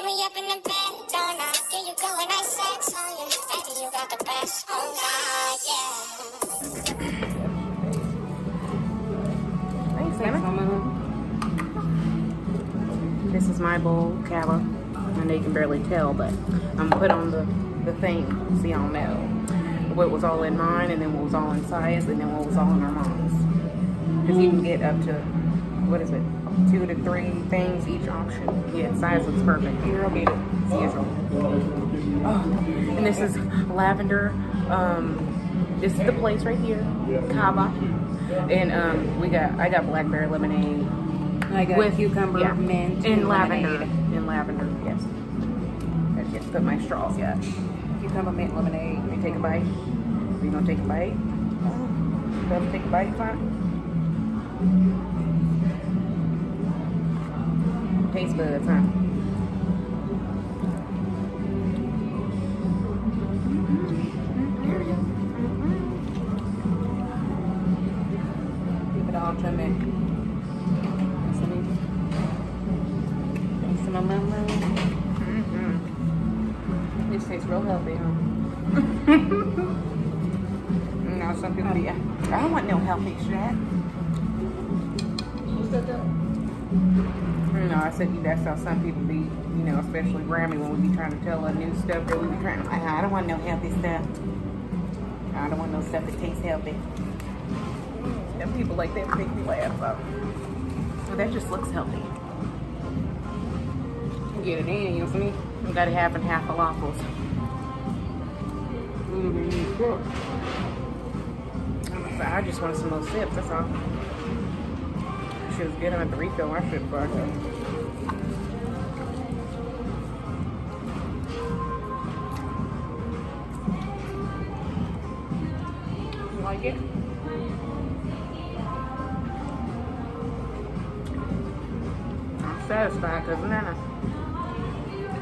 me up in the bed, don't I? Yeah, you go and I sex on you. Baby, you got the best. Oh, God, yeah. Thanks, Mama. This is my bowl, Cava. And they can barely tell, but I'm put on the thing so y'all know what was all in mine, and then what was all in size, and then what was all in our mom's. Because you can get up to, what is it, 2 to 3 things each option. Yeah, size looks perfect. You'll get it as usual. Oh, and this is lavender. This is the place right here, Cava. And I got blackberry lemonade. I got with cucumber, mint, and lavender. In lavender, yes. I just put my straws. Yeah. Cucumber, mint, lemonade. You take a bite. You gonna take a bite? You gonna take a bite, fine? Taste buds, huh? There we go. Keep it all to me. Some of my This tastes real healthy, huh? No, some people be, I don't want no healthy shit. No, I said that's how some people be, you know, especially Grammy when we be trying to tell her new stuff that we be trying to, I don't want no healthy stuff. I don't want no stuff that tastes healthy. Them people like that make me laugh up. Well, that just looks healthy. get it in, you know what I mean? We got a half and half falafels. I just wanted some more sips, that's all. She was getting at the refill, I should fuck her. You like it? I'm satisfied because Nana.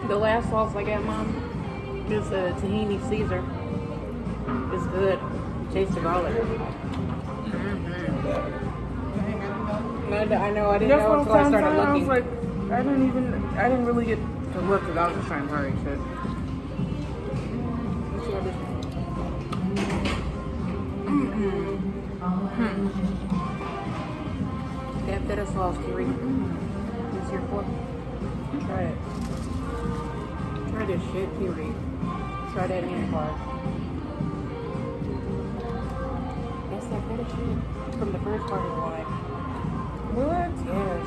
The last sauce I got, Mom, is a tahini Caesar. It's good. Taste the garlic. I know I didn't know until I started looking. I didn't really get to look because I was just trying to hurry. So. That feta sauce, Kiri. It's your fork. Try it. Try this shit, Kiri. Try that in bar. That's that feta shit from the first part of your life. What? Yes.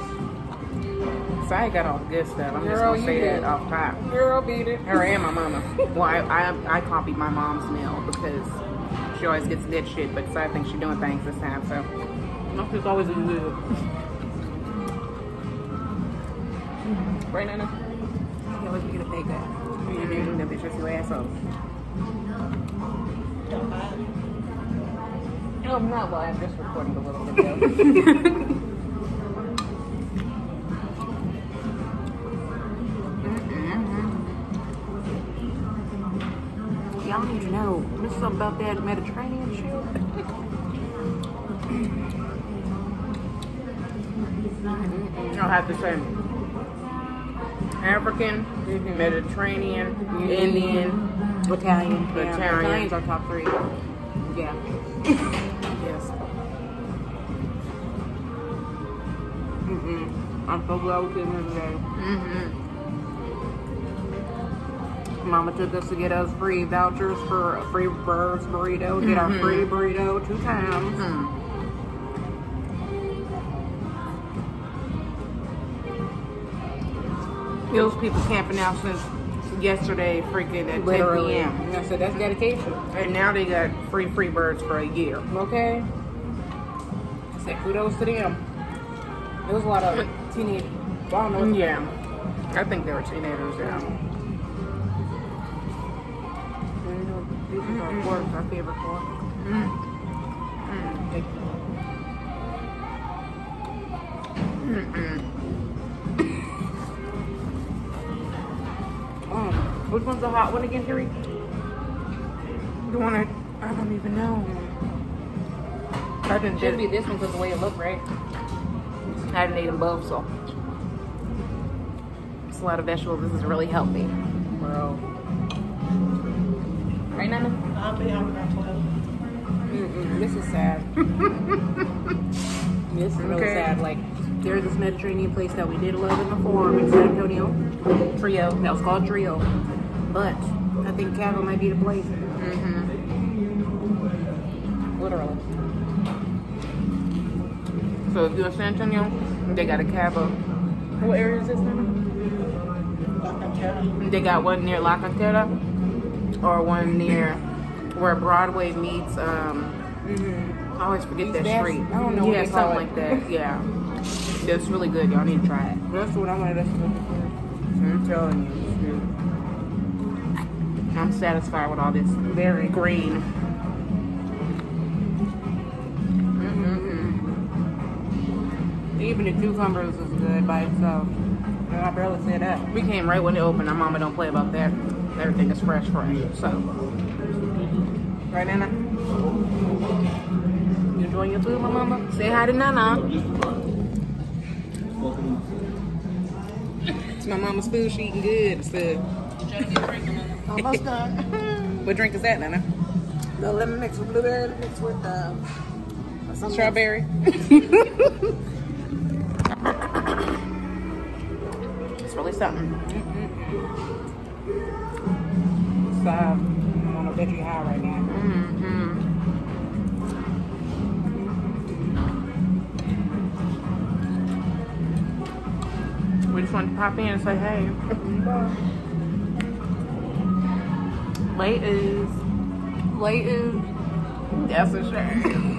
So I got all the good stuff. I'm just Girl, gonna say that off top. Girl, beat it. Her and my mama. Well, I copied my mom's meal because she always gets good shit, but so I think she's doing things this time. So My food's always good. right, Nana? You always get a fake that. You're doing that bitch with your asshole. No, I'm not live. I'm just recording a little video. Y'all need to know. There's something about that Mediterranean shit. I'll have to say African, Mediterranean, Indian, Italian. Yeah. Italian. Italian's our top 3. Yeah. Yes. I'm so glad we came here today. Mama took us to get us free vouchers for a free Burns burrito. Get our free burrito 2 times. Those people camping out since yesterday, freaking at 10 p.m. I said that's dedication. And now they got free birds for a year. Okay. I said kudos to them. There was a lot of teenage. I don't know. Yeah. I think they were teenagers, yeah. These are our forks, our favorite fork. Which one's the hot one again, Terry? The one I don't even know. I didn't Should be this one because the way it looked, right? I didn't eat them both, so It's a lot of vegetables. This is really healthy. Bro. Right, Nana? I'll be hungry by 12. This is sad. This is really Okay. sad. Like, there's this Mediterranean place that we did love in the forum in San Antonio. Trio. That was called Trio. But I think Cava might be the place. Literally. So if you're in San Antonio, they got a Cava. What area is this, Nana? They got one near La Cantera, or one near where Broadway meets. I always forget that East street. Bass? I don't know what Yeah, they call something it. like that. Yeah, it's really good. Y'all need to try it. That's what I wanted us to do. I'm telling you, it's good. I'm satisfied with all this very green. Even the cucumbers is good by itself. And I barely say that. We came right when it opened. Our mama don't play about that. Everything is fresh. So, right, Nana? You enjoying your food, my mama? Say hi to Nana. It's my mama's food. She eating good. It's good. Almost done. What drink is that, Nana? The lemon mix with blueberry mixed with Strawberry. It's really something. So, I'm on a veggie high right now. We just wanted to pop in and say hey. Late is. Late is. That's a shame.